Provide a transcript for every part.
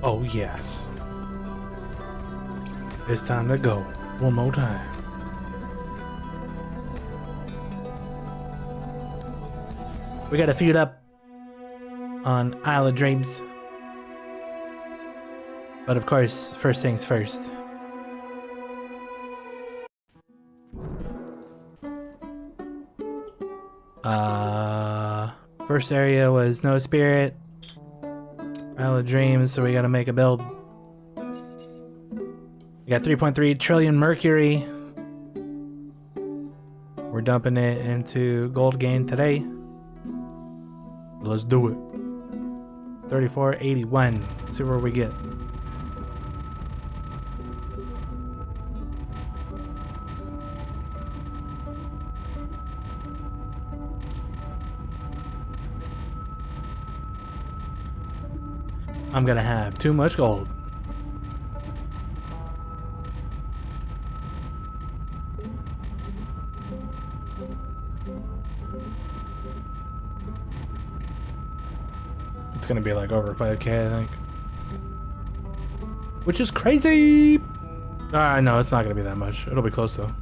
Oh yes. It's time to go. One more time. We gotta feud up on Isle of Dreams. But of course, first things first. First area was no spirit. Isle of Dreams, so we gotta make a build. We got 3.3 trillion Mercury. We're dumping it into gold gain today. Let's do it. 3481. See where we get. I'm gonna have too much gold. It's gonna be like over 5K, I think. Which is crazy! No, it's not gonna be that much. It'll be close though.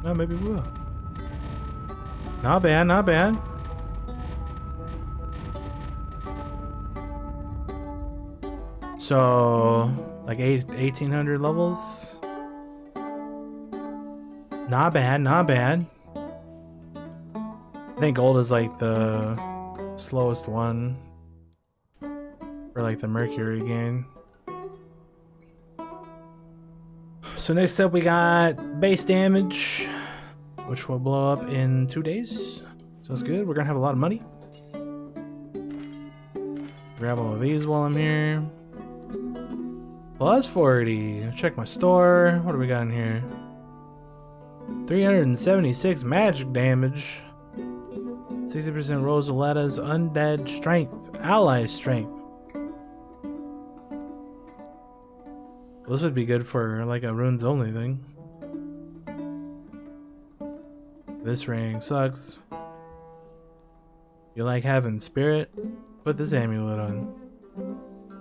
No, maybe we will. Not bad, not bad. So, like 1800 levels. Not bad, not bad. I think gold is like the slowest one for like the Mercury gain. So next up we got base damage, which will blow up in 2 days. So that's good. We're gonna have a lot of money. Grab all of these while I'm here. Plus 40. Check my store. What do we got in here? 376 magic damage. 60% Rosaleta's undead strength. Ally strength. This would be good for like a runes only thing. This ring sucks. You like having spirit? Put this amulet on.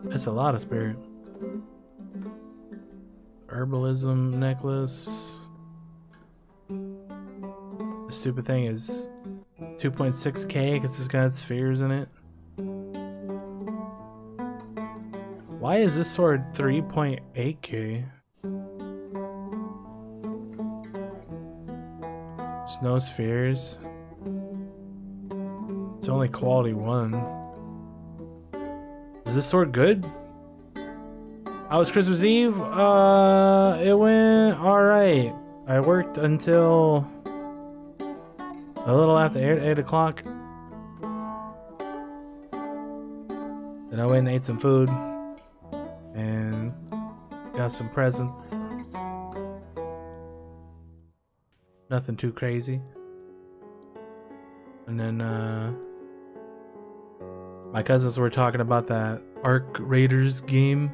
That's a lot of spirit. Herbalism necklace. The stupid thing is 2.6K because it's got spheres in it. Why is this sword 3.8K? There's no spheres. It's only quality 1. Is this sword good? How was Christmas Eve? It went alright. I worked until a little after 8 o'clock. Then I went and ate some food. And got some presents. Nothing too crazy. And then my cousins were talking about that Arc Raiders game.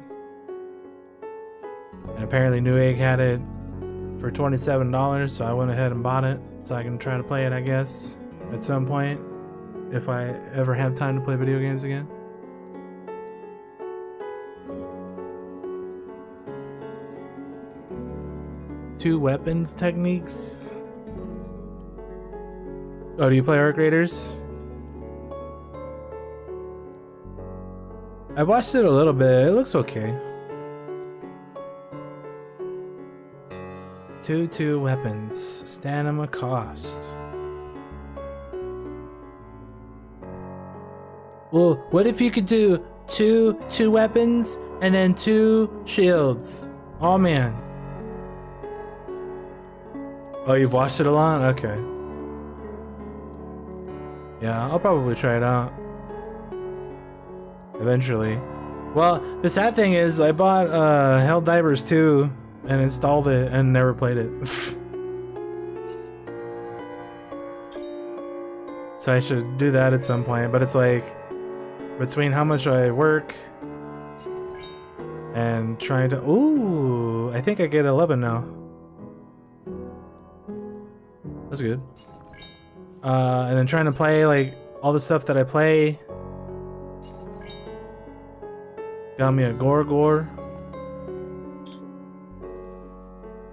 And apparently Newegg had it for $27, so I went ahead and bought it so I can try to play it, I guess, at some point, if I ever have time to play video games again. Two weapons techniques. Oh, do you play Arc Raiders? I watched it a little bit. It looks okay. Two weapons. Stamina cost. Well, what if you could do two weapons and then 2 shields? Oh man. Oh, you've watched it a lot? Okay. Yeah, I'll probably try it out. Eventually. Well, the sad thing is I bought Helldivers 2 and installed it and never played it. So I should do that at some point, but it's like between how much I work and trying to... Ooh, I think I get 11 now. That's good. And then trying to play, like, all the stuff that I play. Got me a Gorgor.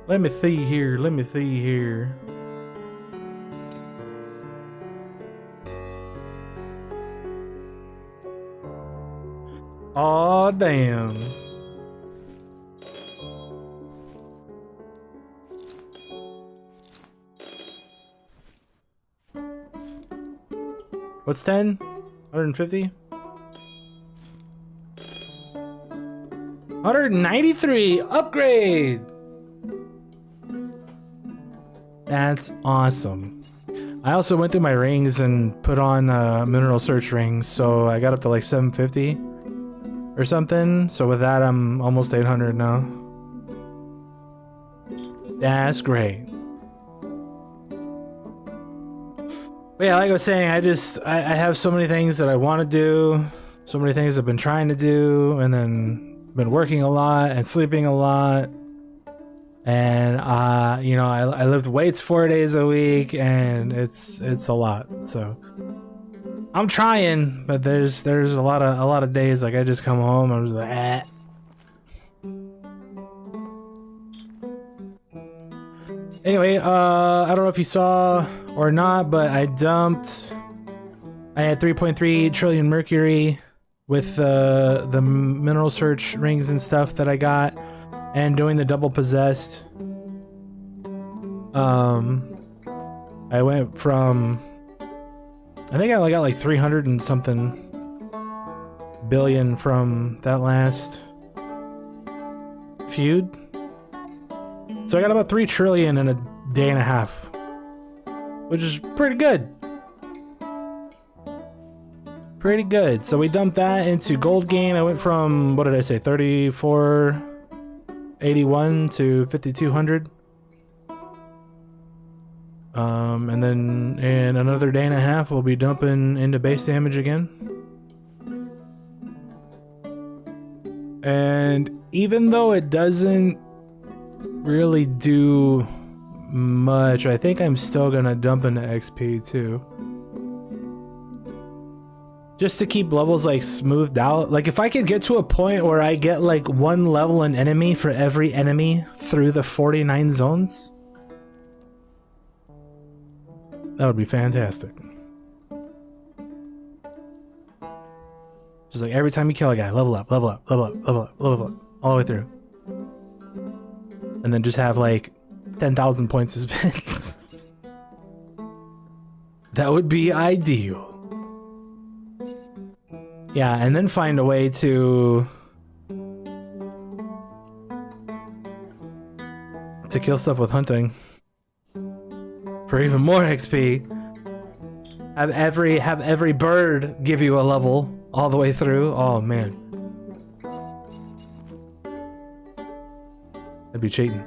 Let me see here, let me see here. Aw, damn. What's 10? 150? 193! Upgrade! That's awesome. I also went through my rings and put on mineral search rings, so I got up to like 750 or something. So with that, I'm almost 800 now. That's great. But yeah, like I was saying, I have so many things that I want to do, so many things I've been trying to do, and then been working a lot and sleeping a lot. And you know, I lift weights 4 days a week, and it's a lot. So I'm trying, but there's a lot of days like I just come home, I'm just like, eh. Anyway, I don't know if you saw or not, but I had 3.3 trillion Mercury with the mineral search rings and stuff that I got, and doing the double possessed. I went from, I think I only got like 300 and something billion from that last feud. So I got about 3 trillion in a day and a half, which is pretty good. Pretty good. So we dumped that into gold gain. I went from, what did I say, 3481 to 5200. And then in another day and a half, we'll be dumping into base damage again. And even though it doesn't really do much, I think I'm still gonna dump into XP too. Just to keep levels like smoothed out. Like if I could get to a point where I get like 1 level an enemy for every enemy through the 49 zones, that would be fantastic. Just like every time you kill a guy, level up, level up, level up, level up, level up, all the way through. And then just have like 10,000 points to spend. That would be ideal. Yeah, and then find a way to kill stuff with hunting for even more XP. Have every bird give you a level all the way through. Oh man, that'd be cheating.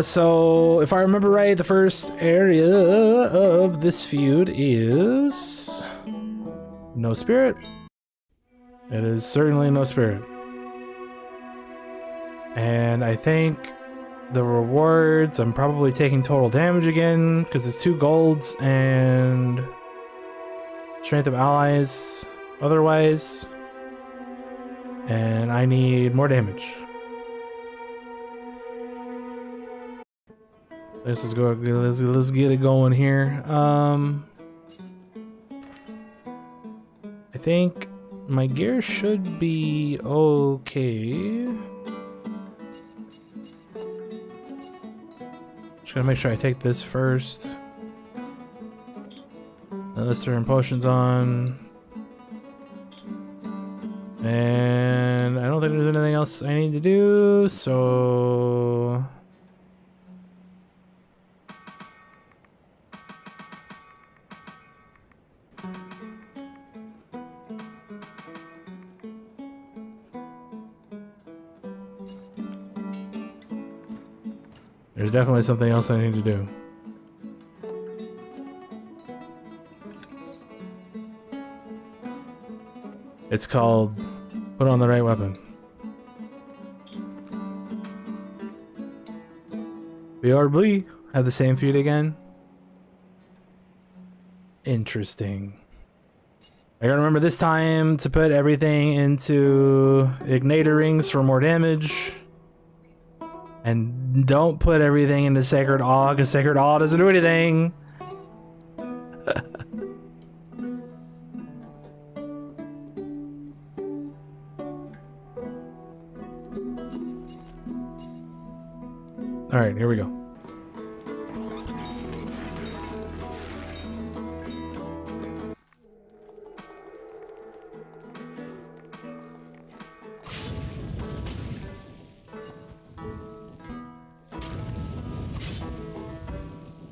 So if I remember right, the first area of this feud is no spirit. It is certainly no spirit. And I think the rewards, I'm probably taking total damage again because it's 2 golds and strength of allies otherwise. And I need more damage. Let's go. Let's get it going here. I think my gear should be okay. Just gotta make sure I take this first. Let's turn potions on. And I don't think there's anything else I need to do, so... There's definitely something else I need to do. It's called Put on the Right Weapon. We have the same feud again. Interesting. I gotta remember this time to put everything into igniter rings for more damage. And don't put everything into Sacred Awe, because Sacred Awe doesn't do anything. Alright, here we go.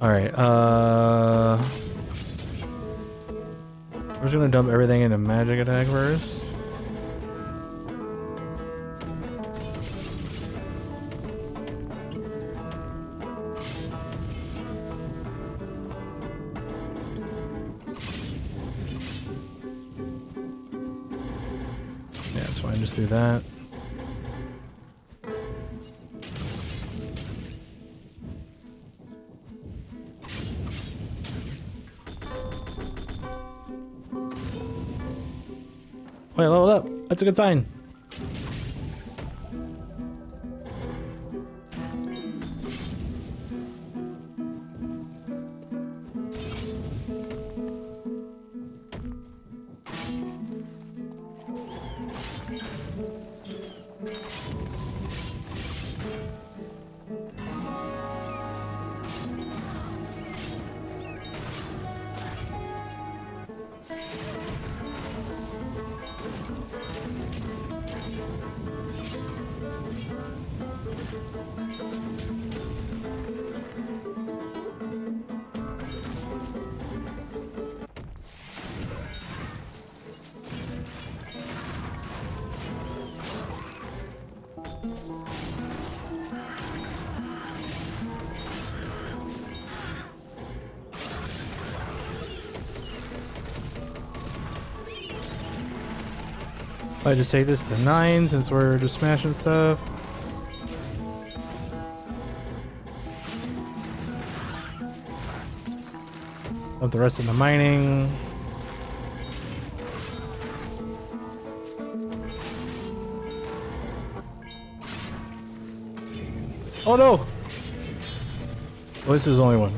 Alright, we're just gonna dump everything into magic attack first. Yeah, it's fine, just do that. Wait, leveled up. That's a good sign. I just take this to 9 since we're just smashing stuff. Dump the rest of the mining. Oh no! Well, this is only one.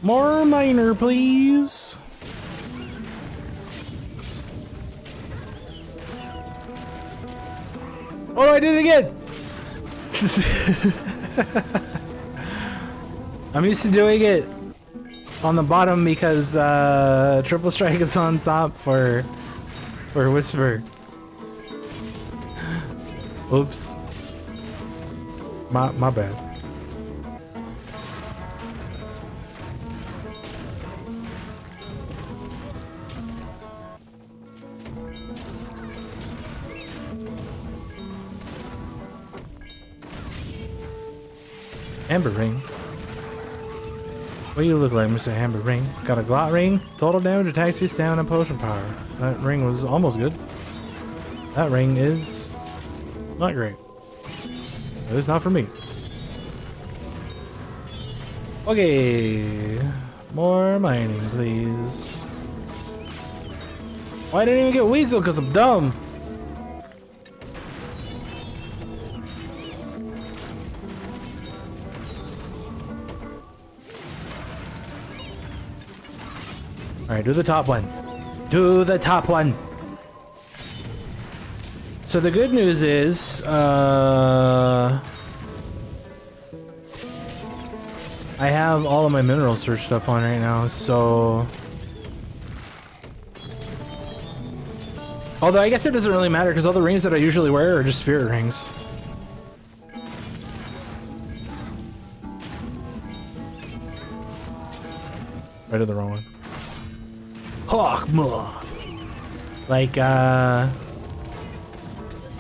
More miner, please. Oh, I did it again. I'm used to doing it on the bottom because triple strike is on top for whisper. Oops. My bad. Amber ring. What do you look like, Mr. Amber ring? Got a glot ring, total damage, attack speed, stamina, and potion power. That ring was almost good. That ring is not great. It's not for me. Okay, more mining, please. Why didn't I even get Weasel? Because I'm dumb. Alright, do the top one. Do the top one! So the good news is, I have all of my mineral search stuff on right now, so... Although I guess it doesn't really matter, because all the rings that I usually wear are just spirit rings. I did the wrong one. Hawkmoth. Like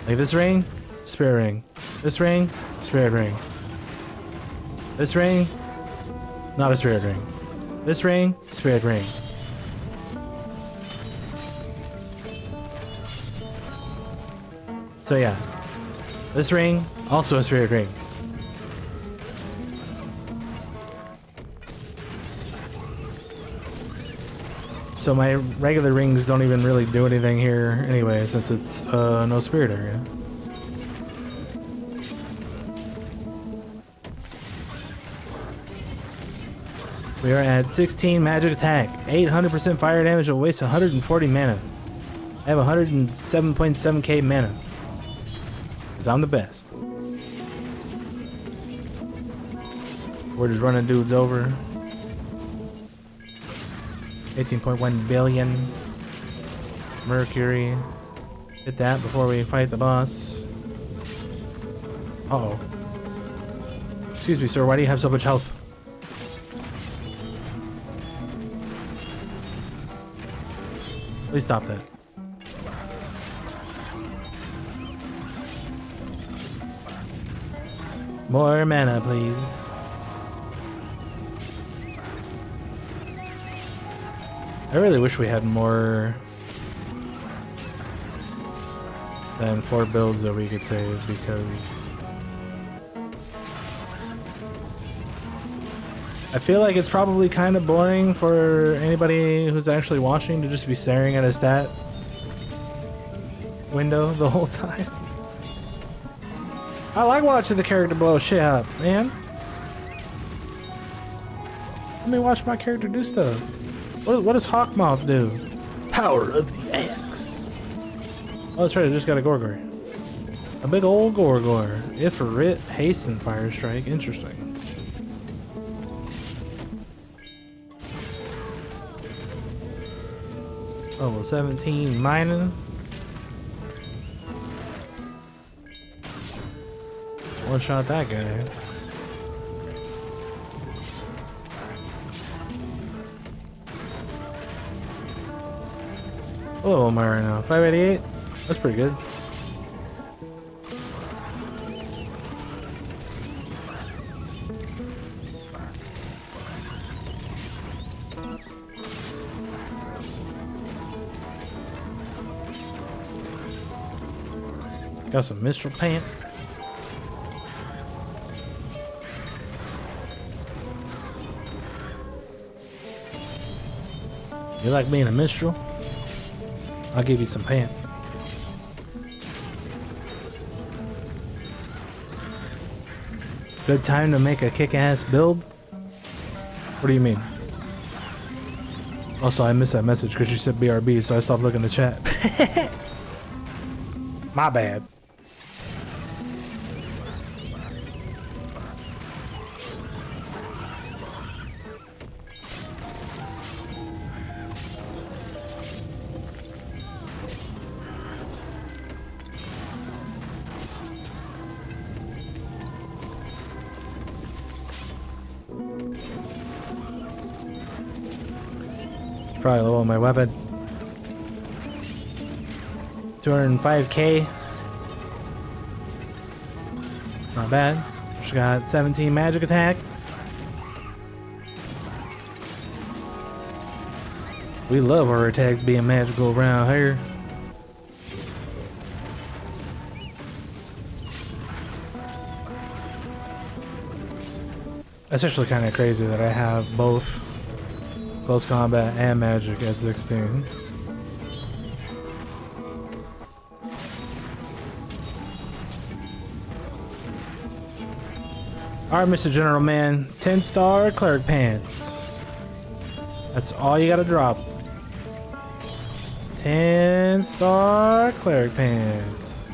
this ring, spirit ring. This ring, spirit ring. This ring, not a spirit ring. This ring, spirit ring. So yeah, this ring, also a spirit ring. So my regular rings don't even really do anything here anyway, since it's no spirit area. We are at 16 magic attack, 800% fire damage, will waste 140 mana. I have 107.7k mana. Because I'm the best. We're just running dudes over. 18.1 billion. Mercury. Hit that before we fight the boss. Uh-oh. Excuse me, sir, why do you have so much health? Please stop that. More mana, please. I really wish we had more than 4 builds that we could save, because I feel like it's probably kind of boring for anybody who's actually watching to just be staring at a stat window the whole time. I like watching the character blow shit up, man. Let me watch my character do stuff. What does Hawkmoth do? Power of the axe. Oh, that's right, I just got a Gorgor. A big old Gorgor. Ifrit, hasten, fire strike. Interesting. Level 17 mining. One shot that guy. What level am I right now? 588? That's pretty good. Got some minstrel pants. You like being a minstrel? I'll give you some pants. Good time to make a kick-ass build? What do you mean? Also, I missed that message because you said BRB, so I stopped looking at the chat. My bad. Probably low on my weapon. 205k. Not bad. She got 17 magic attack. We love our attacks being magical around here. It's actually kind of crazy that I have both close combat and magic at 16. Alright, Mr. General Man, 10-star cleric pants. That's all you gotta drop. 10-star cleric pants.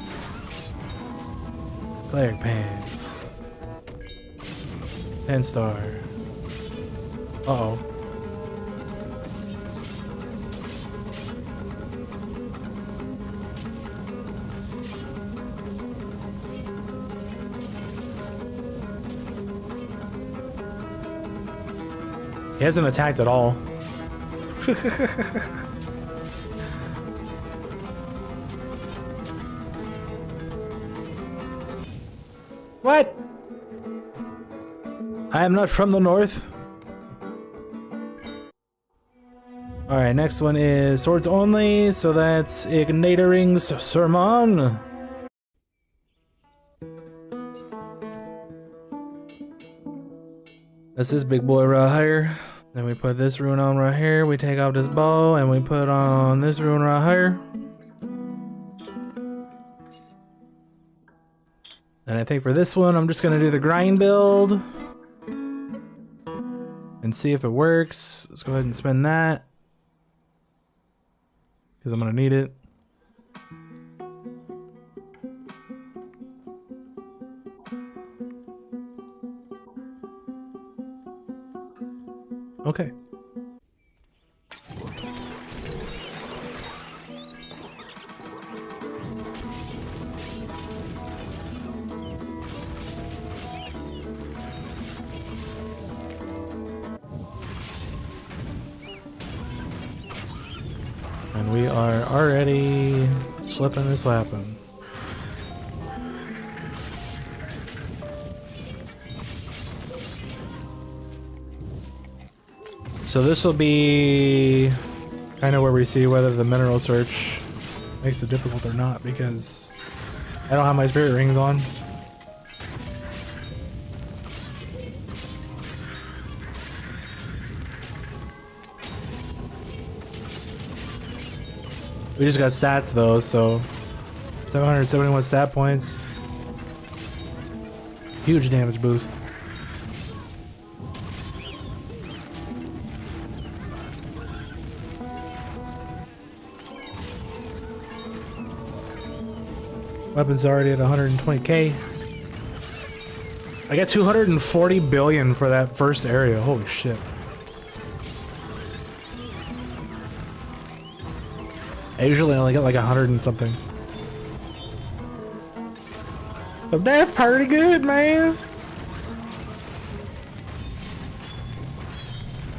Cleric pants. 10-star. Uh-oh. He hasn't attacked at all. What? I am not from the north. Alright, next one is swords only, so that's Ignitorings Sermon. This is big boy right here. Then we put this rune on right here. We take off this bow and we put on this rune right here. And I think for this one, I'm just gonna do the grind build and see if it works. Let's go ahead and spend that because I'm gonna need it. Okay. And we are already slipping and slapping. So this will be kind of where we see whether the mineral search makes it difficult or not, because I don't have my spirit rings on. We just got stats though, so 771 stat points. Huge damage boost. Weapons already at 120k. I got 240 billion for that first area. Holy shit. I usually only get like 100 and something. But that's pretty good, man.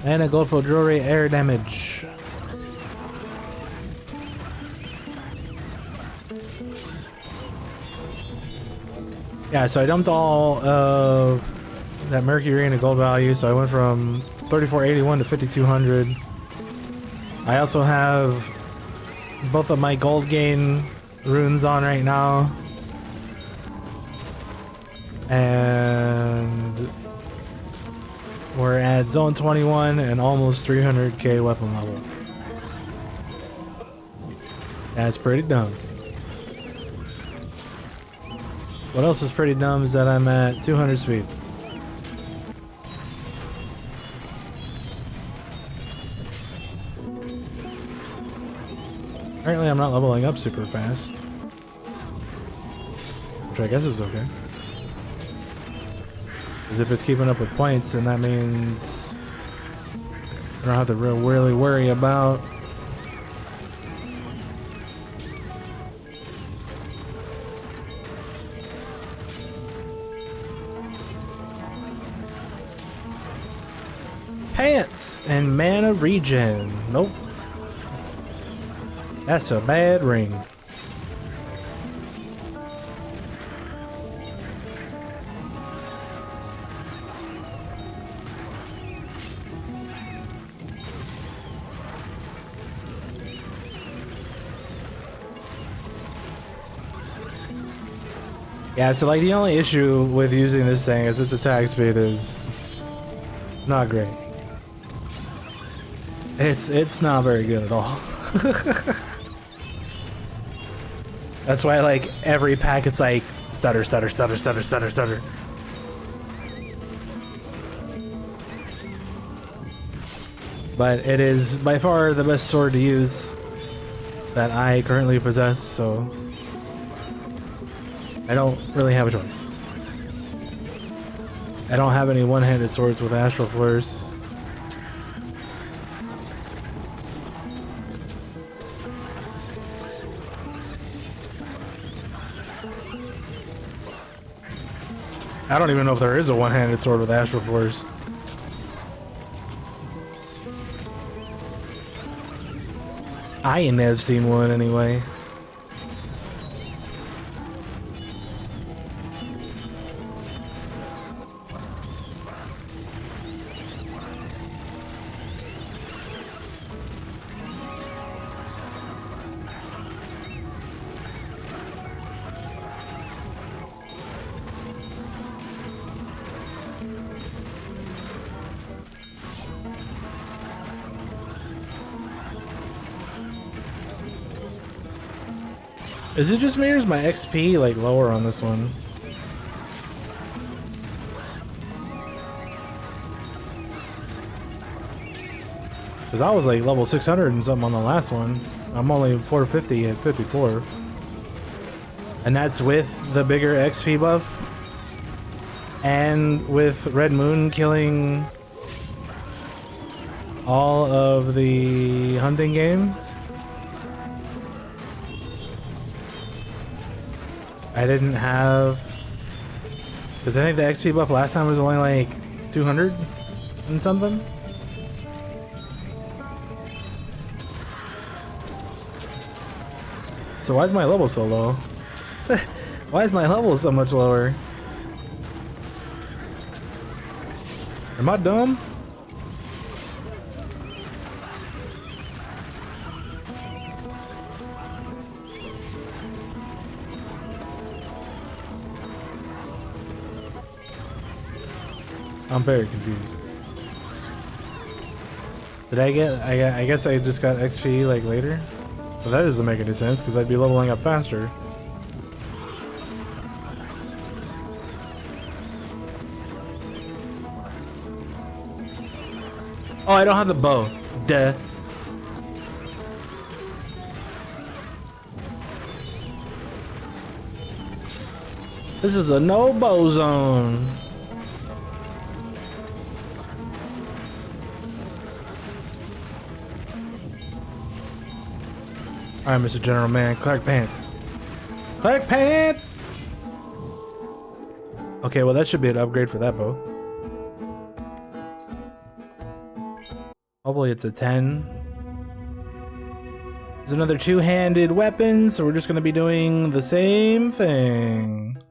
And a gold for jewelry air damage. Yeah, so I dumped all of that Mercury into gold value, so I went from 3481 to 5200. I also have both of my gold gain runes on right now. And we're at zone 21 and almost 300k weapon level. That's pretty dumb. What else is pretty dumb is that I'm at 200 speed. Apparently I'm not leveling up super fast, which I guess is okay. Because if it's keeping up with points, then that means I don't have to really worry about pants and mana regen. Nope. That's a bad ring. Yeah, so like the only issue with using this thing is its attack speed is not great. It's not very good at all. That's why like every pack it's like stutter, stutter, stutter, stutter, stutter, stutter. But it is by far the best sword to use that I currently possess, so I don't really have a choice. I don't have any one-handed swords with astral flares. I don't even know if there is a one-handed sword with astral flares. I ain't never seen one anyway. Is it just me or is my XP like lower on this one? Cause I was like level 600 and something on the last one. I'm only 450 at 54. And that's with the bigger XP buff. And with Red Moon killing all of the hunting game. I didn't have, because I think the XP buff last time was only like 200 and something. So why is my level so low? Why is my level so much lower? Am I dumb? I'm very confused. Did I get, I guess I just got XP like later? But that doesn't make any sense because I'd be leveling up faster. Oh, I don't have the bow. Duh. This is a no bow zone. Alright, Mr. General Man, cleric pants. Cleric pants! Okay, well that should be an upgrade for that bow. Hopefully it's a 10. There's another two-handed weapon, so we're just gonna be doing the same thing.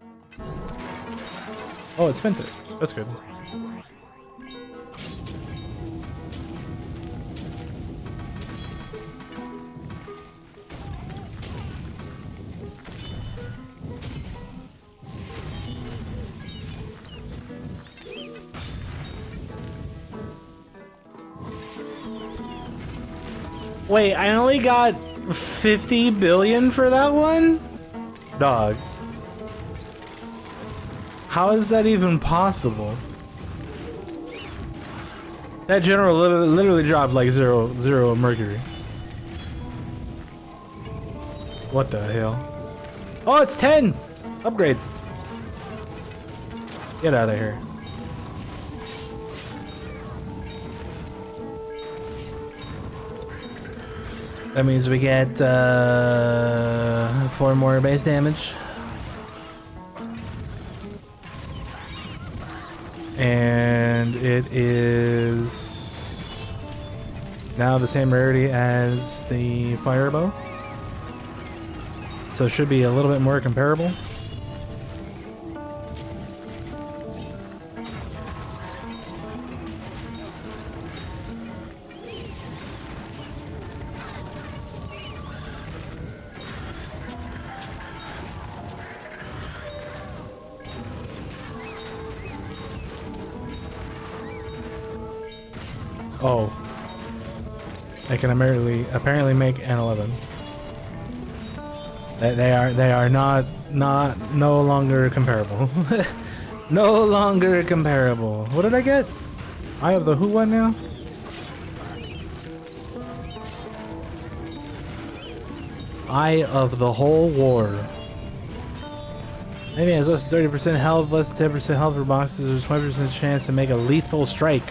Oh, it spent it. That's good. Wait, I only got 50 billion for that one? Dog. How is that even possible? That general literally dropped like zero Mercury. What the hell? Oh, it's 10! Upgrade. Get out of here. That means we get 4 more base damage. And it is now the same rarity as the fire bow. So it should be a little bit more comparable. Oh, I can apparently make an 11. They are no longer comparable. No longer comparable. What did I get? I have the who one now? Eye of the whole war. Maybe has less than 30% health, less than 10% health for boxes. There's 20% chance to make a lethal strike.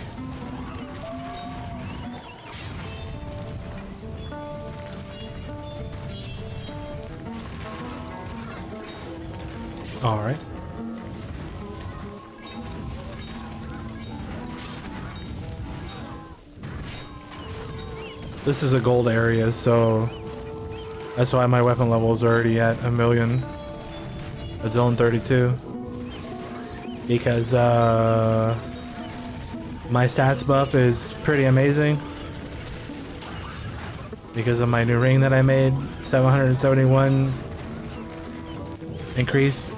Alright. This is a gold area, so that's why my weapon level is already at 1,000,000. At zone 32. Because my stats buff is pretty amazing. Because of my new ring that I made, 771 increased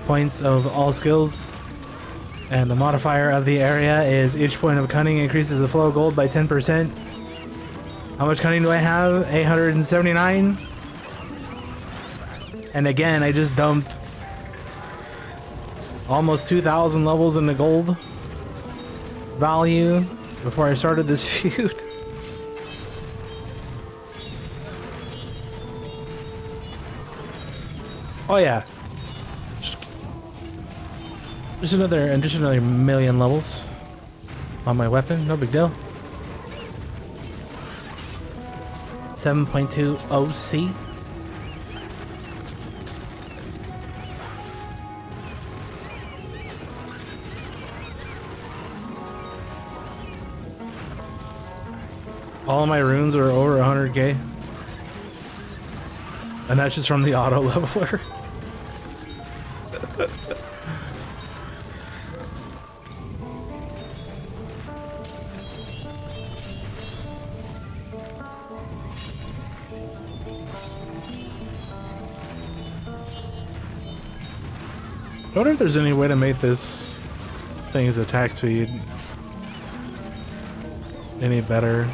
points of all skills. And the modifier of the area is each point of cunning increases the flow of gold by 10%. How much cunning do I have? 879. And again, I just dumped almost 2,000 levels in the gold value before I started this feud. Oh yeah. Just another 1,000,000 levels on my weapon, no big deal. 7.2 OC. All of my runes are over 100k. And that's just from the auto leveler. I wonder if there's any way to make this thing's attack speed any better.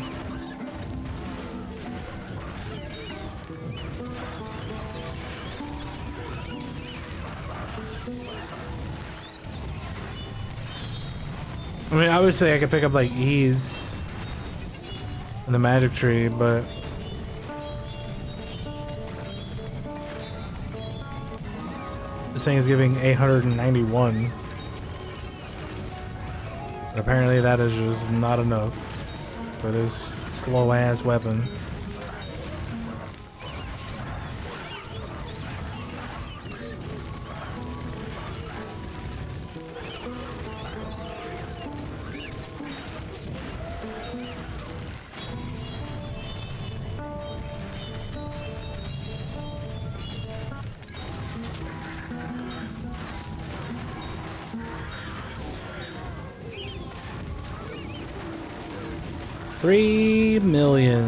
I mean, I would say I could pick up like ease in the magic tree, but this thing is giving 891. And apparently that is just not enough for this slow ass weapon. $3 million.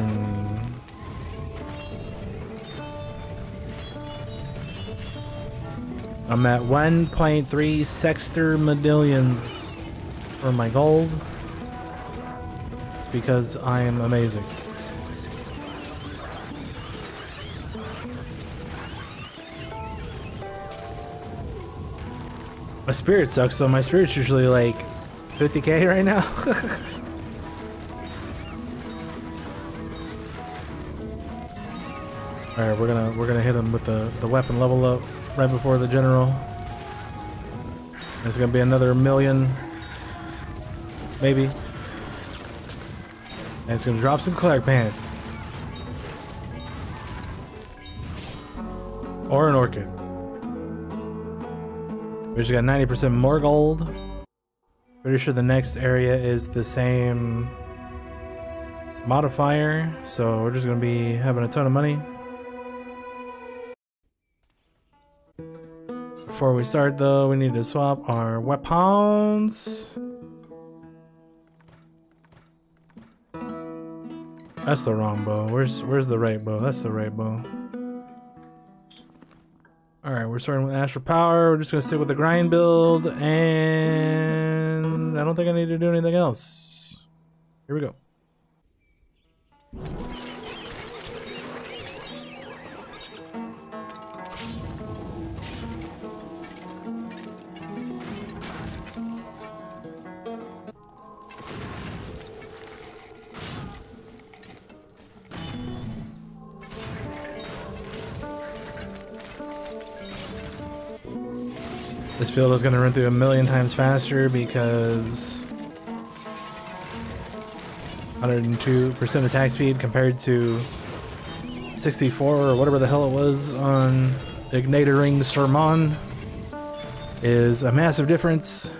I'm at 1.3 sexter medallions for my gold. It's because I am amazing. My spirit sucks, so my spirit's usually like 50k right now. All right, we're gonna hit him with the weapon level up right before the general. There's gonna be another 1,000,000, maybe, and it's gonna drop some cleric pants or an orchid. We just got 90% more gold. Pretty sure the next area is the same modifier, so we're just gonna be having a ton of money. Before we start though, we need to swap our weapons. That's the wrong bow. Where's the right bow? That's the right bow. Alright, we're starting with Astral Power. We're just gonna stick with the grind build, and I don't think I need to do anything else. Here we go. This build is going to run through 1,000,000 times faster because 102% attack speed compared to 64 or whatever the hell it was on Igniter Ring Sermon is a massive difference.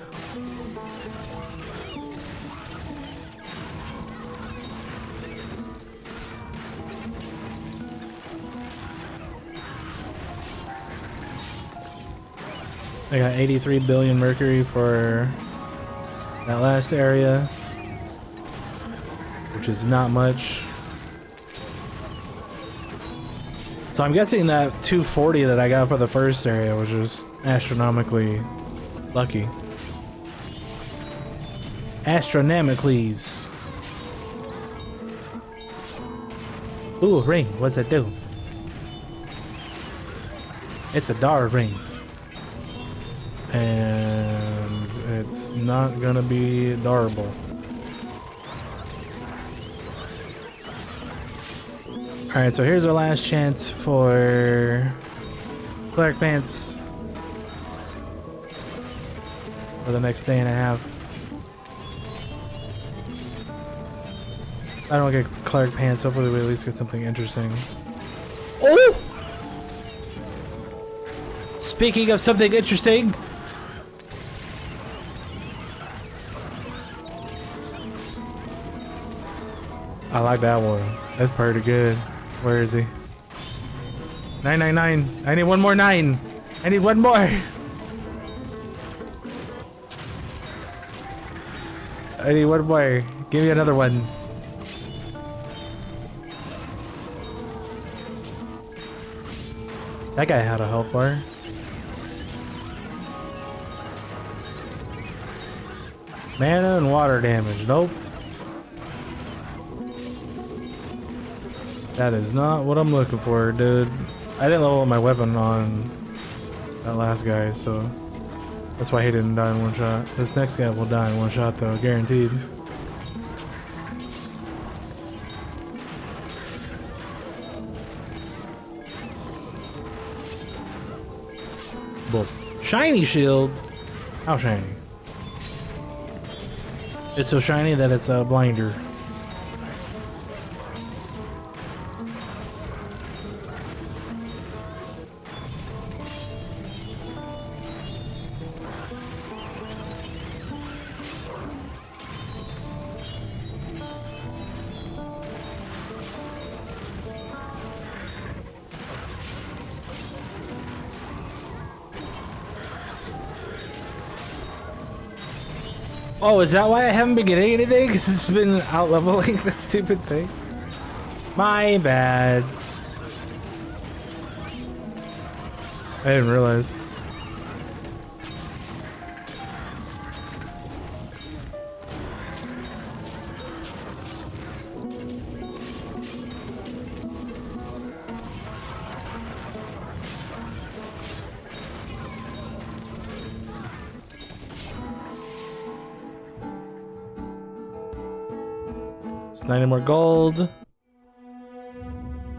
I got 83 billion Mercury for that last area, which is not much. So I'm guessing that 240 that I got for the first area was just astronomically lucky. Astronomicallys. Ooh, ring. What's that do? It's a dar ring. And it's not gonna be darable. Alright, so here's our last chance for cleric pants for the next day and a half. I don't get cleric pants, hopefully we at least get something interesting. Oh! Speaking of something interesting, I like that one. That's pretty good. Where is he? 999. I need one more 9. I need one more. I need one more. Give me another one. That guy had a health bar. Mana and water damage. Nope. That is not what I'm looking for, dude. I didn't level up my weapon on that last guy, so that's why he didn't die in one shot. This next guy will die in one shot, though, guaranteed. Boom. Shiny shield. How shiny? It's so shiny that it's a blinder. Oh, is that why I haven't been getting anything? Because it's been out leveling that stupid thing. My bad. I didn't realize. It's 90 more gold.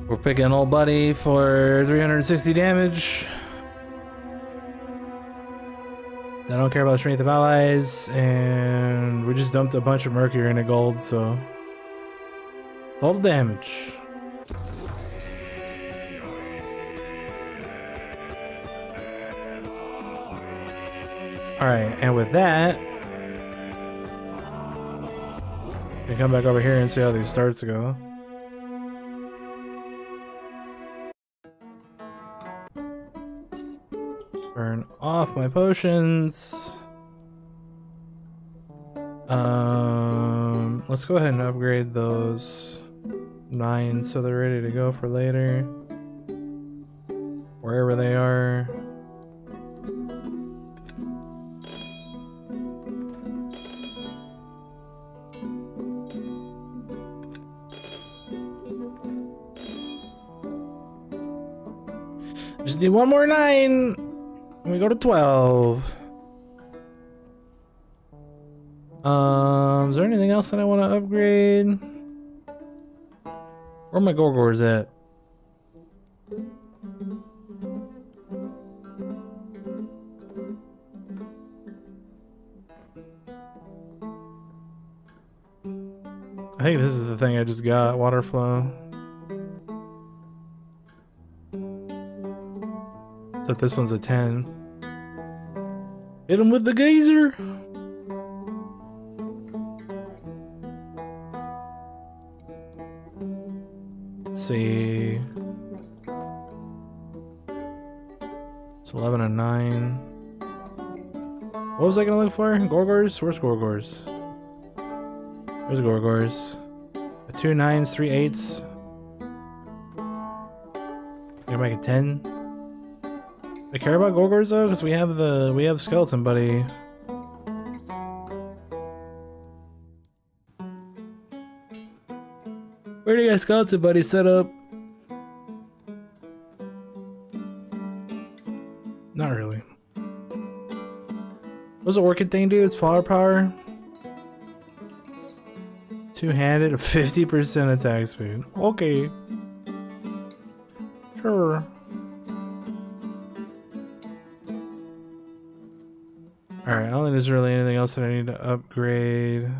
We're picking old buddy for 360 damage. I don't care about strength of allies, and we just dumped a bunch of Mercury into gold, so total damage. Alright, and with that, we come back over here and see how these starts go. Burn off my potions. Let's go ahead and upgrade those 9 so they're ready to go for later. Wherever they are. Just need one more 9. And we go to 12. Is there anything else that I want to upgrade? Where are my Gorgors at? I think this is the thing I just got, water flow. Except this one's a 10. Hit him with the geyser! Let's see. It's 11 and 9. What was I gonna look for? Gorgors? Where's Gorgors? Where's Gorgors? 2 9s, 3 8s. Gonna make it 10. I care about Gorgors though, because we have Skeleton Buddy. Where do you got Skeleton Buddy set up? Not really. What's the orchid thing do? It's flower power. Two-handed, 50% attack speed. Okay. Sure. Alright, I don't think there's really anything else that I need to upgrade.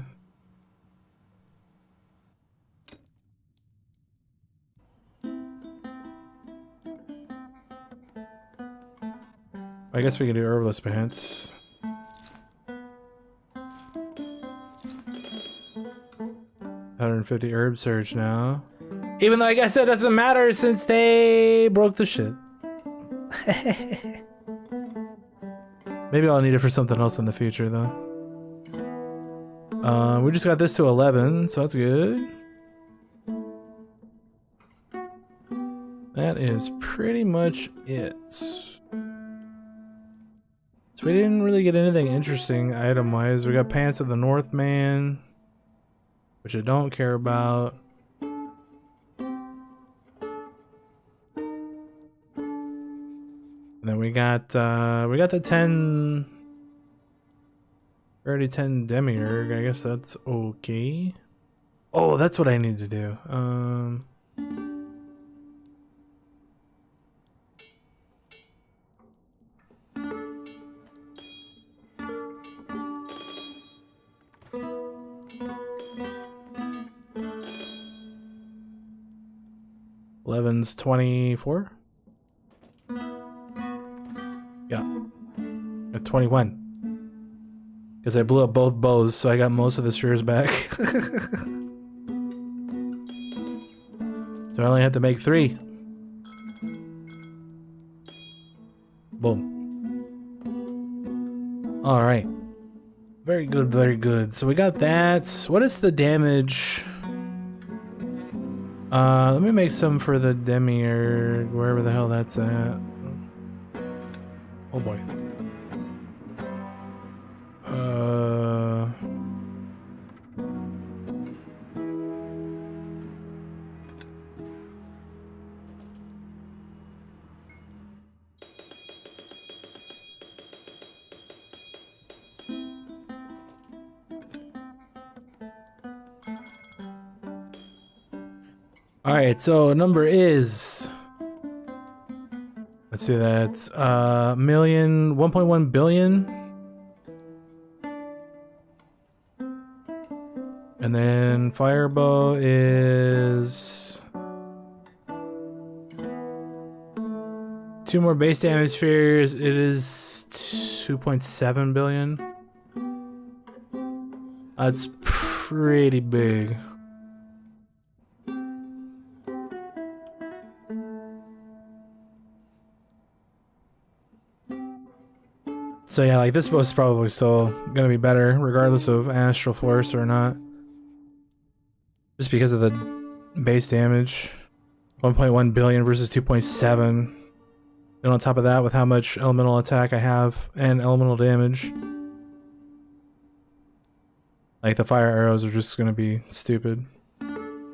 I guess we can do herbalist pants. $150 herb surge now. Even though I guess that doesn't matter since they broke the shit. Maybe I'll need it for something else in the future though. We just got this to 11, so that's good. That is pretty much it. So we didn't really get anything interesting item-wise. We got Pants of the Northman, which I don't care about. And then we got the 10 already 10 demiurge. I guess that's okay. Oh, that's what I need to do. 11's 24. Yeah, at 21. Because I blew up both bows, so I got most of the shears back. So I only have to make 3. Boom. Alright. Very good, very good. So we got that. What is the damage? Let me make some for the demiurge, wherever the hell that's at. Oh boy. Alright, so number is, let's see, that's 1.1 billion. And then firebow is 2 more base damage spheres. It is 2.7 billion. That's pretty big. So yeah, like this bow's probably still gonna be better, regardless of astral force or not. Just because of the base damage. 1.1 billion versus 2.7. And on top of that, with how much elemental attack I have and elemental damage, like the fire arrows are just gonna be stupid. And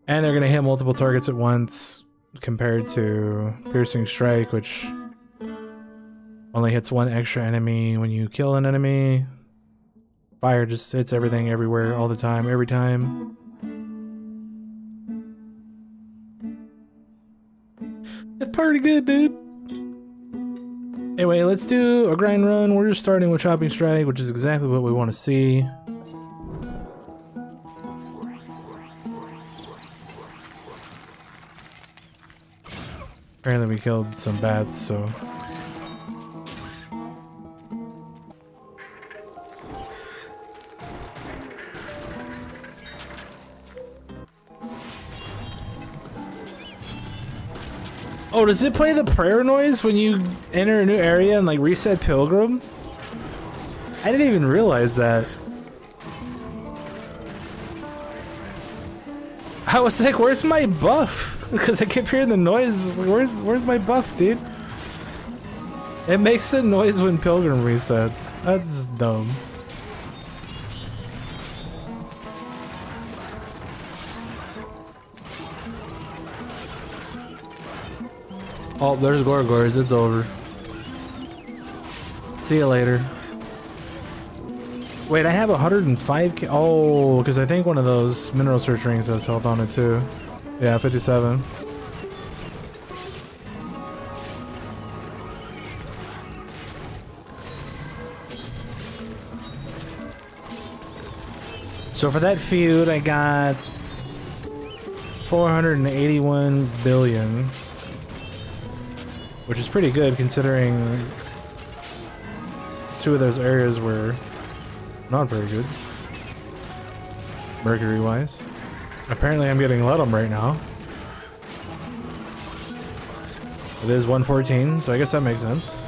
they're gonna hit multiple targets at once, compared to piercing strike, which only hits 1 extra enemy when you kill an enemy. Fire just hits everything, everywhere, all the time, every time. It's pretty good, dude. Anyway, let's do a grind run. We're just starting with chopping strike, which is exactly what we want to see. Apparently we killed some bats, so... Oh, does it play the prayer noise when you enter a new area and like reset Pilgrim? I didn't even realize that. I was like, where's my buff? Because I kept hearing the noise. Where's my buff, dude? It makes the noise when Pilgrim resets. That's dumb. Oh, there's Gorgors. It's over. See you later. Wait, I have 105k. Oh, because I think one of those mineral search rings has health on it too. Yeah, 57. So for that feud, I got 481 billion, which is pretty good considering two of those areas were not very good, Mercury wise. Apparently I'm getting Ludum right now. It is 114, so I guess that makes sense.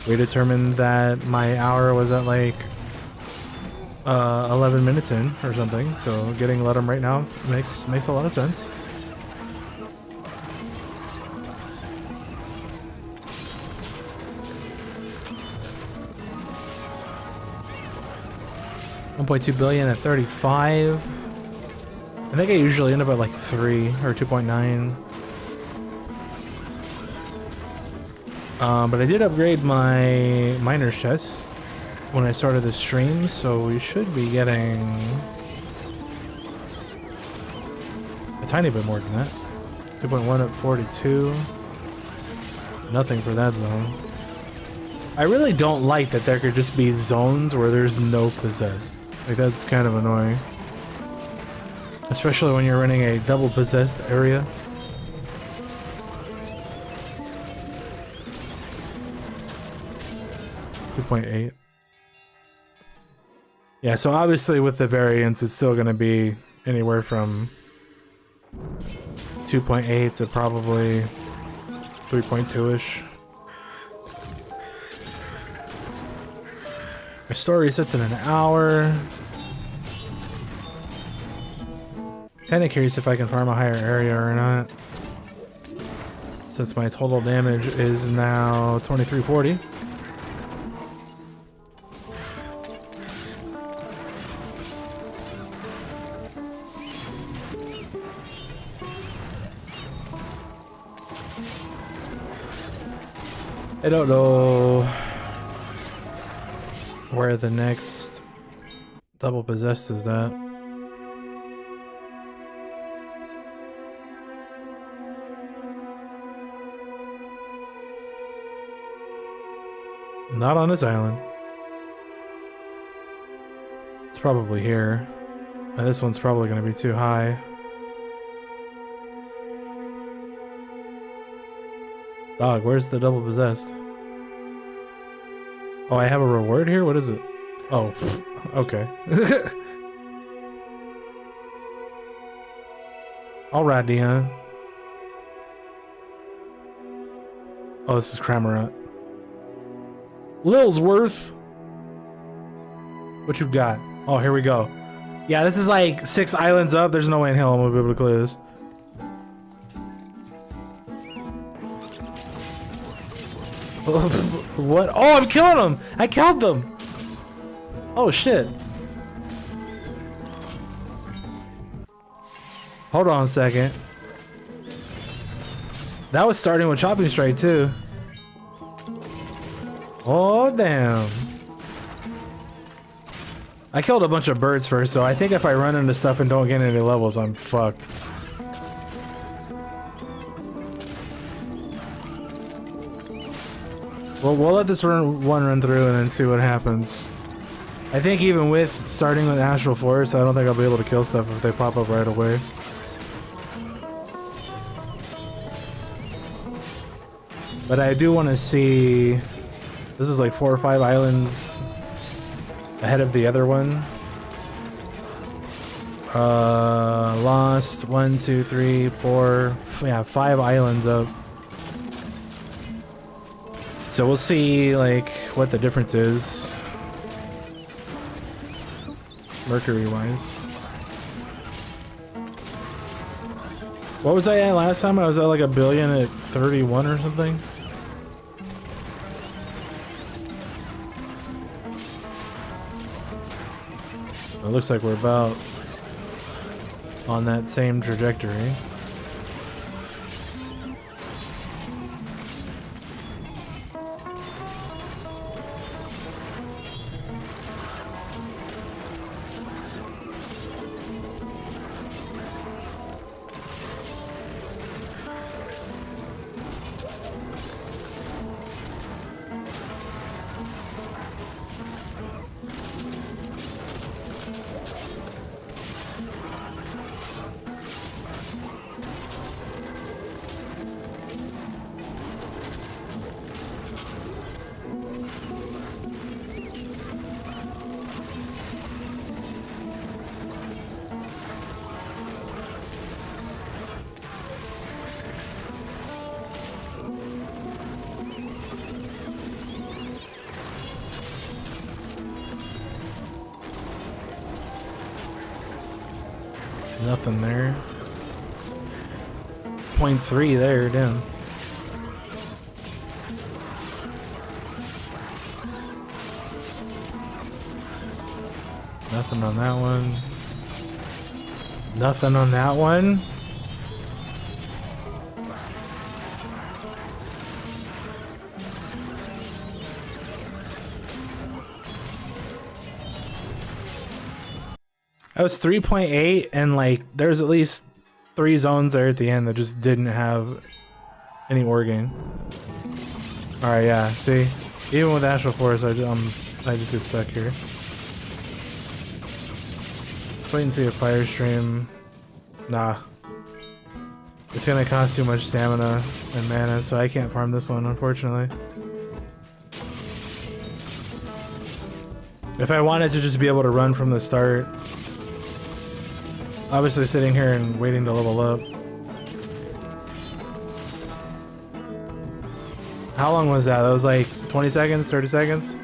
We determined that my hour was at like 11 minutes in or something, so getting Ludum right now makes a lot of sense. $1.2 billion at 35. I think I usually end up at like 3 or 2.9. But I did upgrade my miner's chest when I started the stream, so we should be getting a tiny bit more than that. 2.1 at 42. Nothing for that zone. I really don't like that there could just be zones where there's no possessed. Like, that's kind of annoying. Especially when you're running a double possessed area. .8. Yeah, so obviously with the variance, it's still going to be anywhere from 2.8 to probably 3.2-ish. My story resets in an hour. Kinda curious if I can farm a higher area or not, since my total damage is now 2340. I don't know where the next double possessed is at. Not on this island. It's probably here. And this one's probably going to be too high. Dog, where's the double possessed? Oh, I have a reward here? What is it? Oh, okay. Alrighty, huh? Oh, this is Cramorant. Lilsworth! What you got? Oh, here we go. Yeah, this is like 6 islands up. There's no way in hell I'm gonna be able to clear this. What? Oh, I'm killing them! I killed them! Oh, shit. Hold on a second. That was starting with Chopping Strike, too. Oh, damn. I killed a bunch of birds first, so I think if I run into stuff and don't get any levels, I'm fucked. Well, we'll let this one run through and then see what happens. I think even with starting with Astral Force, I don't think I'll be able to kill stuff if they pop up right away. But I do want to see... This is like 4 or 5 islands ahead of the other one. Lost 1, 2, 3, 4... Yeah, 5 islands up. So we'll see, like, what the difference is. Mercury-wise. What was I at last time? I was at like 1 billion at 31 or something. It looks like we're about on that same trajectory. Nothing there. 0.3 there, damn. Nothing on that one. Nothing on that one. That was 3.8, and like there's at least 3 zones there at the end that just didn't have any organ. All right, yeah. See, even with Astral Force, I just get stuck here. Let's wait and see a Fire Stream. Nah, it's gonna cost too much stamina and mana, so I can't farm this one, unfortunately. If I wanted to just be able to run from the start. Obviously sitting here and waiting to level up. How long was that? That was like 20 seconds, 30 seconds?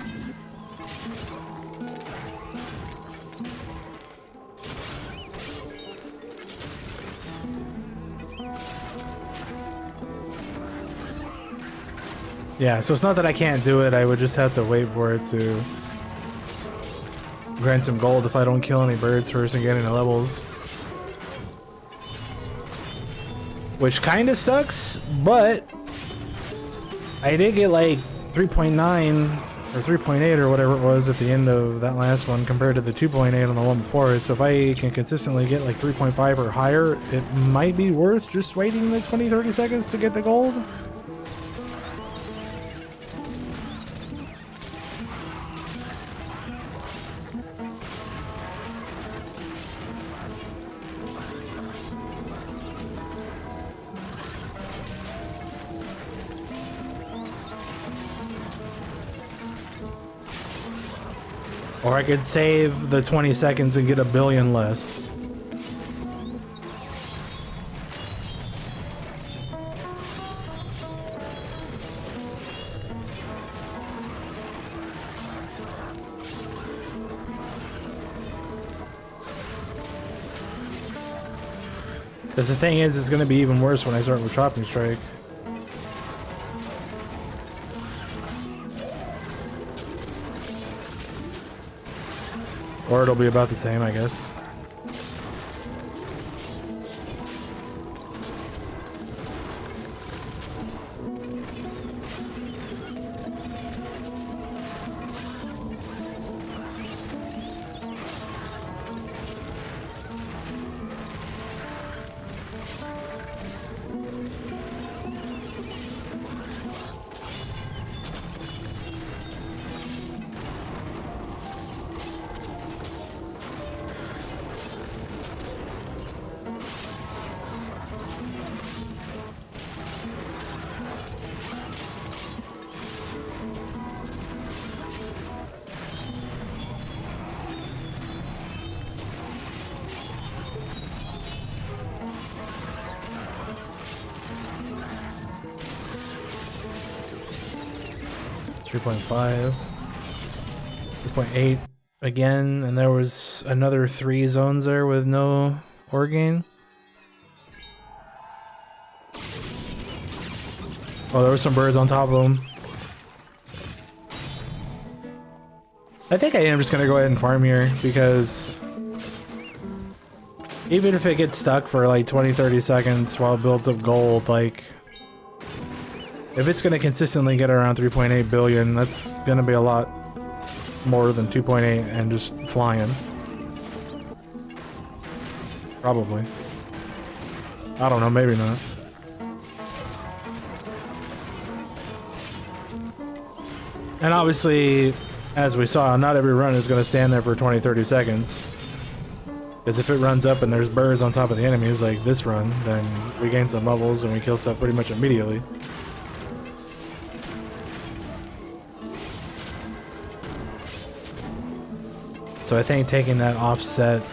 Yeah, so it's not that I can't do it, I would just have to wait for it to grant some gold if I don't kill any birds first and get any levels. Which kinda sucks, but I did get like 3.9 or 3.8 or whatever it was at the end of that last one compared to the 2.8 on the one before it. So if I can consistently get like 3.5 or higher, it might be worth just waiting the 20-30 seconds to get the gold. Or I could save the 20 seconds and get 1 billion less. Because the thing is, it's going to be even worse when I start with Chopping Strike. Or it'll be about the same, I guess. 3.5, 3.8 again, and there was another 3 zones there with no ore gain. Oh, there were some birds on top of them. I think I am just gonna go ahead and farm here, because even if it gets stuck for like 20-30 seconds while it builds up gold, like, if it's gonna consistently get around 3.8 billion, that's gonna be a lot more than 2.8 and just flying. Probably. I don't know, maybe not. And obviously, as we saw, not every run is going to stand there for 20-30 seconds. Because if it runs up and there's birds on top of the enemies, like this run, then we gain some levels and we kill stuff pretty much immediately. So I think taking that offset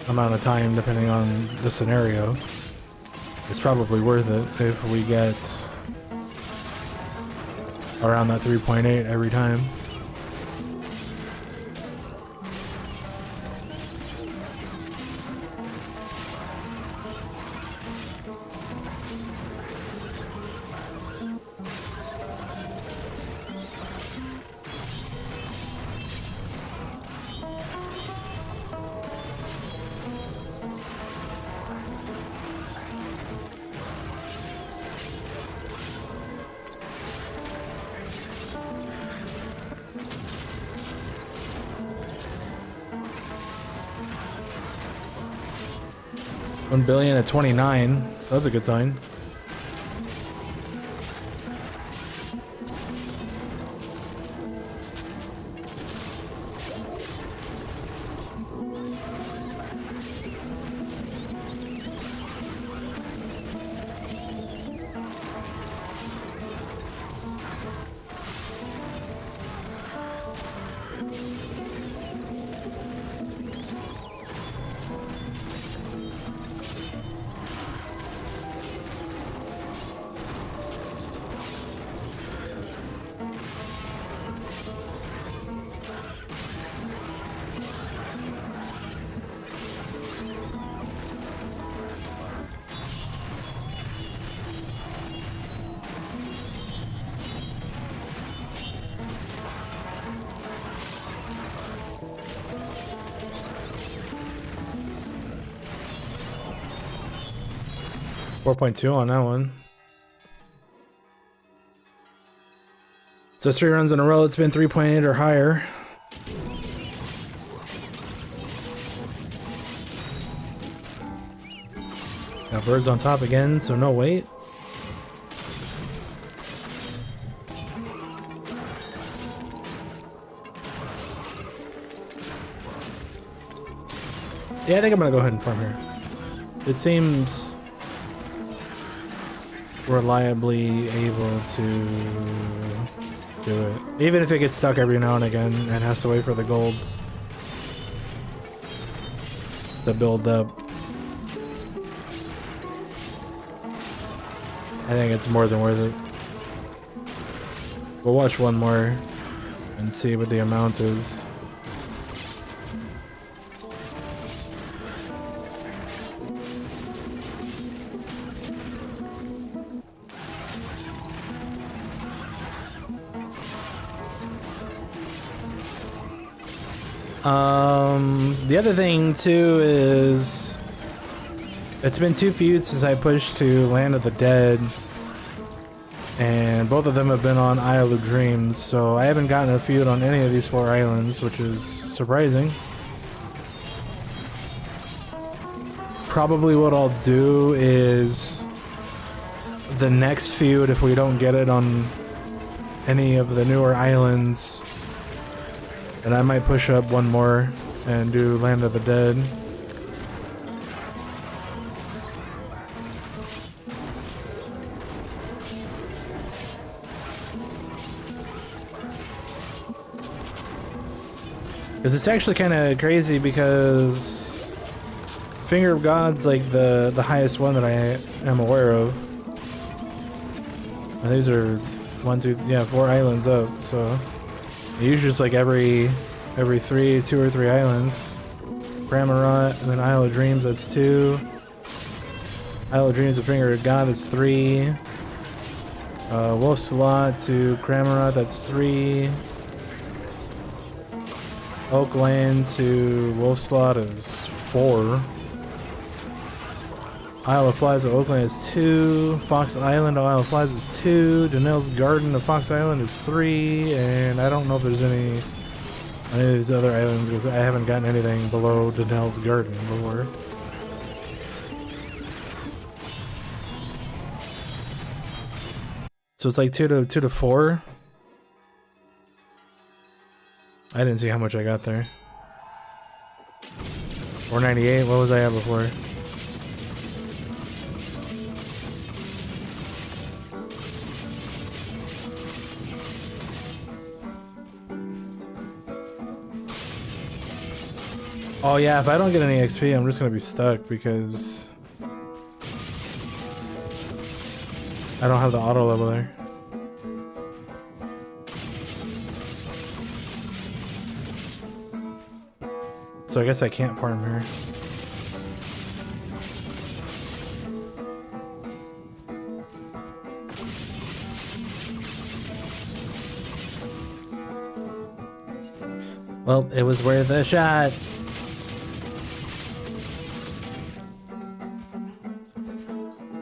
amount of time, depending on the scenario, is probably worth it if we get around that 3.8 every time. $1 billion at 29. That was a good sign. $4.2 on that one. So 3 runs in a row, it's been 3.8 or higher. Got birds on top again, so no wait. Yeah, I think I'm gonna go ahead and farm here. It seems reliably able to do it. Even if it gets stuck every now and again and has to wait for the gold to build up. I think it's more than worth it. We'll watch one more and see what the amount is. The other thing too is it's been 2 feuds since I pushed to Land of the Dead, and both of them have been on Isle of Dreams, so I haven't gotten a feud on any of these 4 islands, which is surprising. Probably what I'll do is the next feud, if we don't get it on any of the newer islands, and I might push up one more and do Land of the Dead. Because it's actually kind of crazy, because Finger of God's like the highest one that I am aware of. And these are 1, 2, yeah, 4 islands up. So usually just like every 2 or 3 islands. Cramorant, and then Isle of Dreams, that's 2. Isle of Dreams, the Finger of God, that's 3. Wolf's Lot to Cramorant, that's 3. Oakland to Wolf's Lot is 4. Isle of Flies to Oakland is 2. Fox Island to Isle of Flies is 2. Donnell's Garden to Fox Island is 3. And I don't know if there's any of these other islands because I haven't gotten anything below Donnell's Garden before. So it's like 2 to 4. I didn't see how much I got there. 498. What was I at before? Oh yeah, if I don't get any XP, I'm just gonna be stuck because I don't have the auto level there. So I guess I can't farm here. Well, it was worth a shot.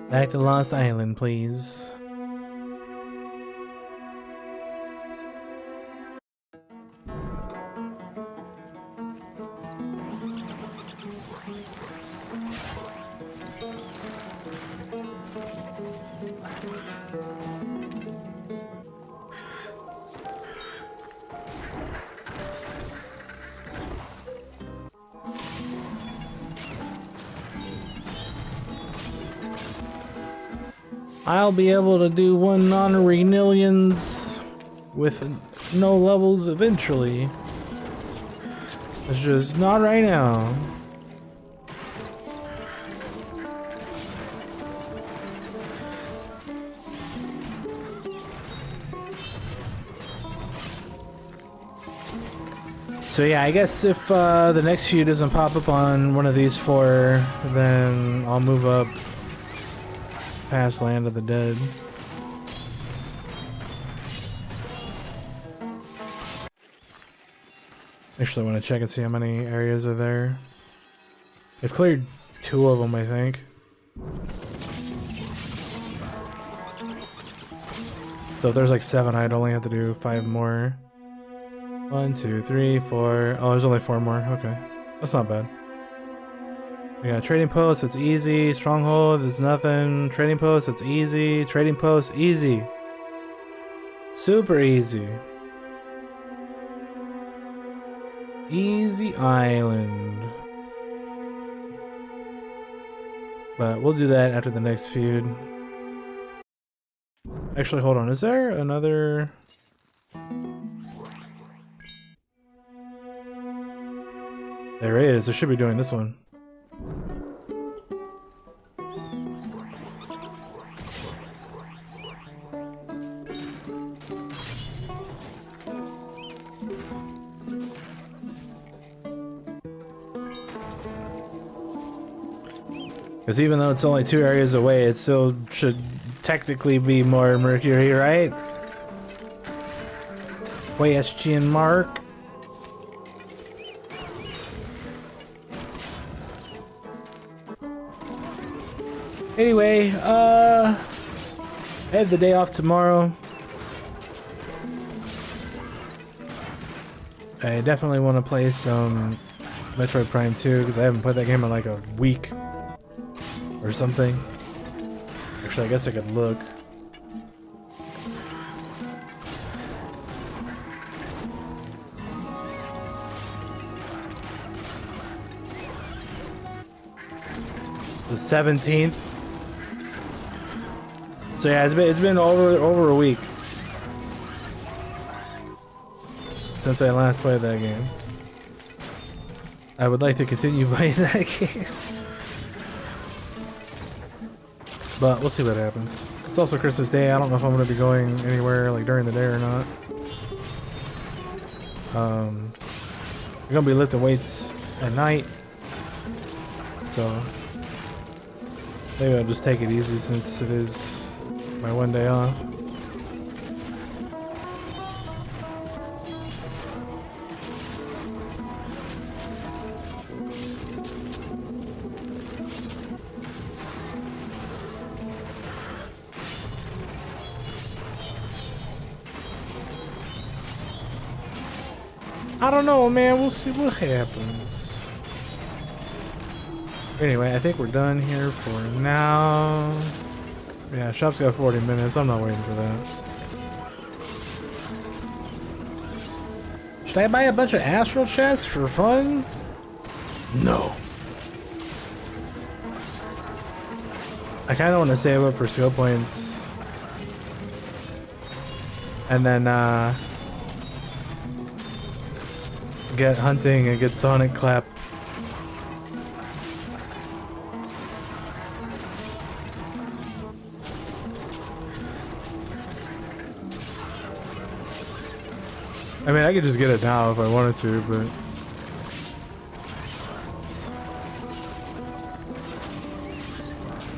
Back to Lost Island, please. I'll be able to do 1 honorary millions with no levels eventually. It's just not right now. So yeah, I guess if the next feud doesn't pop up on one of these 4, then I'll move up past Land of the Dead. Actually, I want to check and see how many areas are there. I've cleared 2 of them, I think. So if there's like 7, I'd only have to do 5 more. 1, 2, 3, 4. Oh, there's only 4 more. Okay. That's not bad. We got trading post, it's easy. Stronghold, there's nothing. Trading post, it's easy. Trading post, easy. Super easy. Easy island. But we'll do that after the next feud. Actually, hold on. Is there another... There is. I should be doing this one. Because even though it's only 2 areas away, it still should technically be more Mercury, right? Question mark. Anyway, I have the day off tomorrow. I definitely want to play some Metroid Prime 2 because I haven't played that game in like a week or something. Actually, I guess I could look. The 17th. So yeah, it's been over a week since I last played that game. I would like to continue playing that game, but we'll see what happens. It's also Christmas Day. I don't know if I'm gonna be going anywhere like during the day or not. I'm gonna be lifting weights at night, so maybe I'll just take it easy since it is my one day off. I don't know, man. We'll see what happens. Anyway, I think we're done here for now. Yeah, shop's got 40 minutes. I'm not waiting for that. Should I buy a bunch of astral chests for fun? No. I kind of want to save up for skill points. And then, get hunting and get Sonic Clap. I mean, I could just get it now if I wanted to, but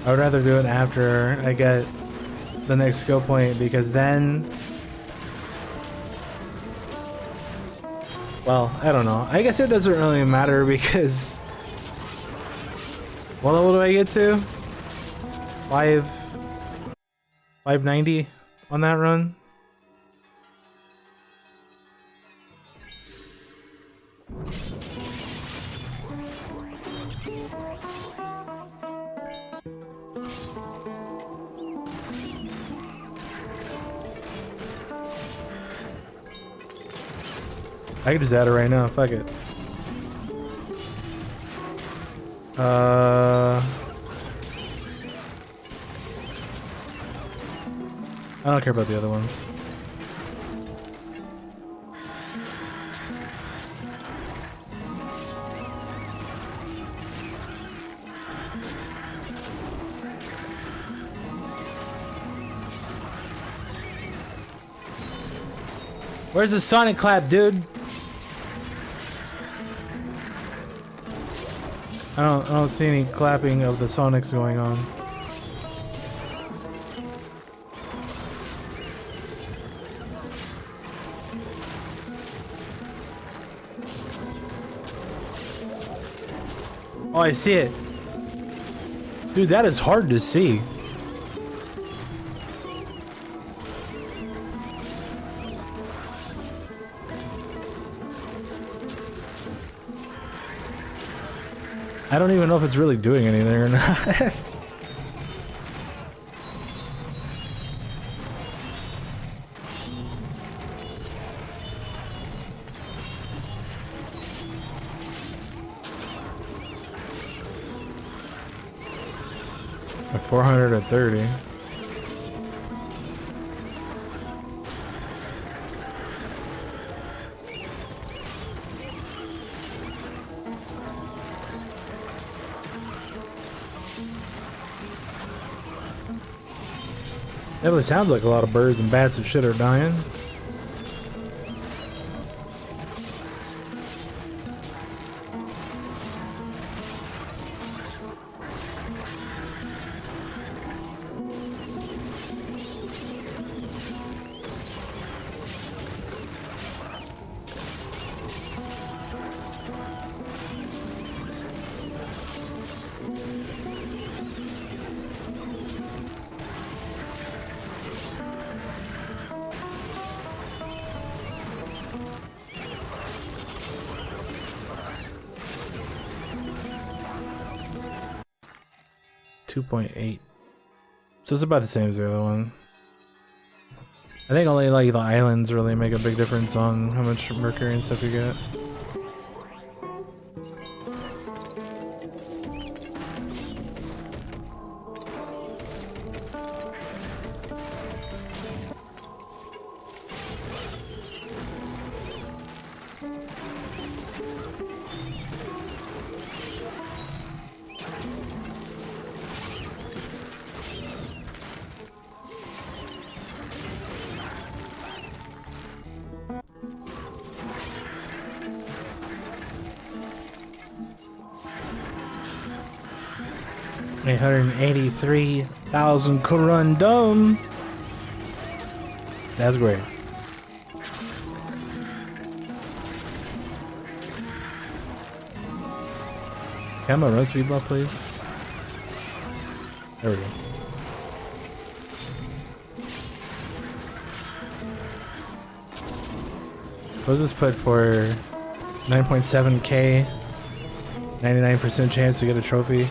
I would rather do it after I get the next skill point, because then, well, I don't know. I guess it doesn't really matter because what level do I get to? 590 on that run. I can just add it right now, fuck it. I don't care about the other ones. Where's the Sonic Clap, dude? I don't see any clapping of the Sonics going on. Oh, I see it. Dude, that is hard to see. I don't even know if it's really doing anything or not. At 430. It really sounds like a lot of birds and bats and shit are dying. .8. So it's about the same as the other one. I think only like the islands really make a big difference on how much Mercury and stuff you get. 883,000 corundum. That's great. Can I run speed buff, please? There we go. What does this put for 9.7k? 99% chance to get a trophy.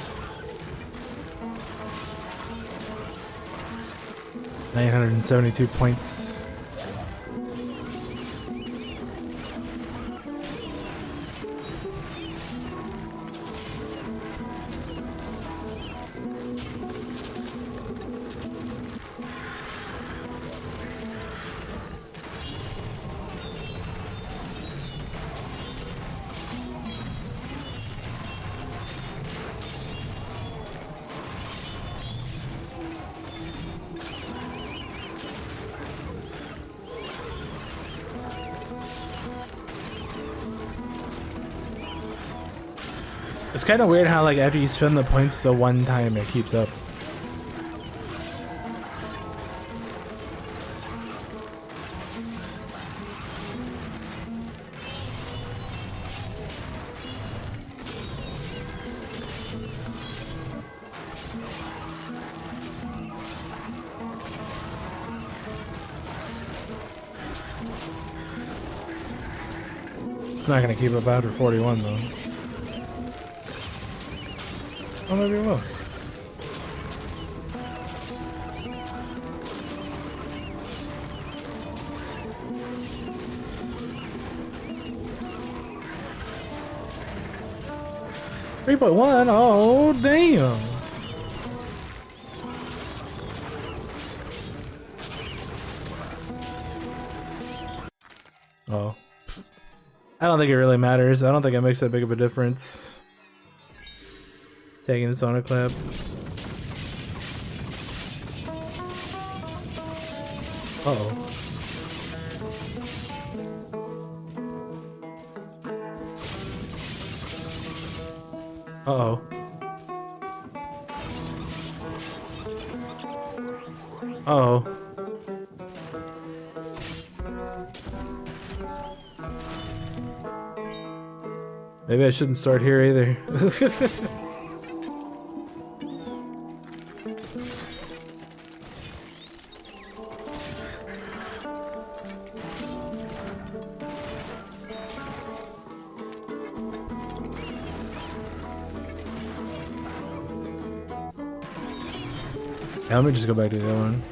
972 points. It's kind of weird how, like, after you spend the points the one time, it keeps up. It's not gonna keep up after 41 though. Oh, maybe it will. Three point one. Oh damn! Oh, I don't think it really matters. I don't think it makes that big of a difference. Taking this on a clap. Uh-oh. Uh-oh. Uh-oh. Maybe I shouldn't start here either. Yeah, let me just go back to the other one.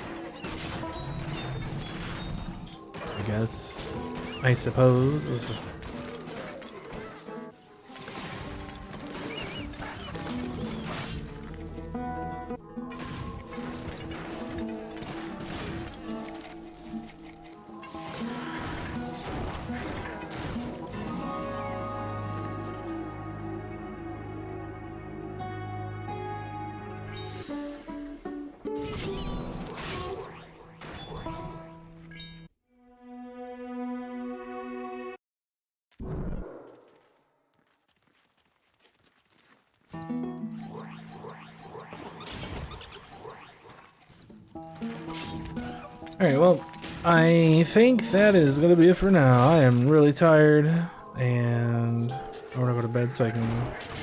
I guess. I suppose. Alright, well, I think that is gonna be it for now. I am really tired, and I wanna go to bed so I can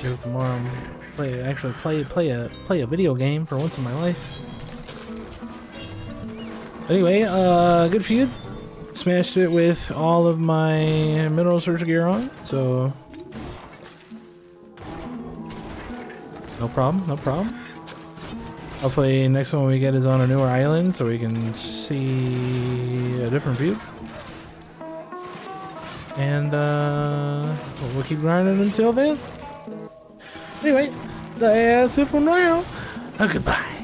get up tomorrow and play a video game for once in my life. Anyway, good feud. Smashed it with all of my mineral search gear on, so no problem, no problem. Hopefully next one we get is on a newer island so we can see a different view. And we'll keep grinding until then. Anyway, that's it for now. Goodbye.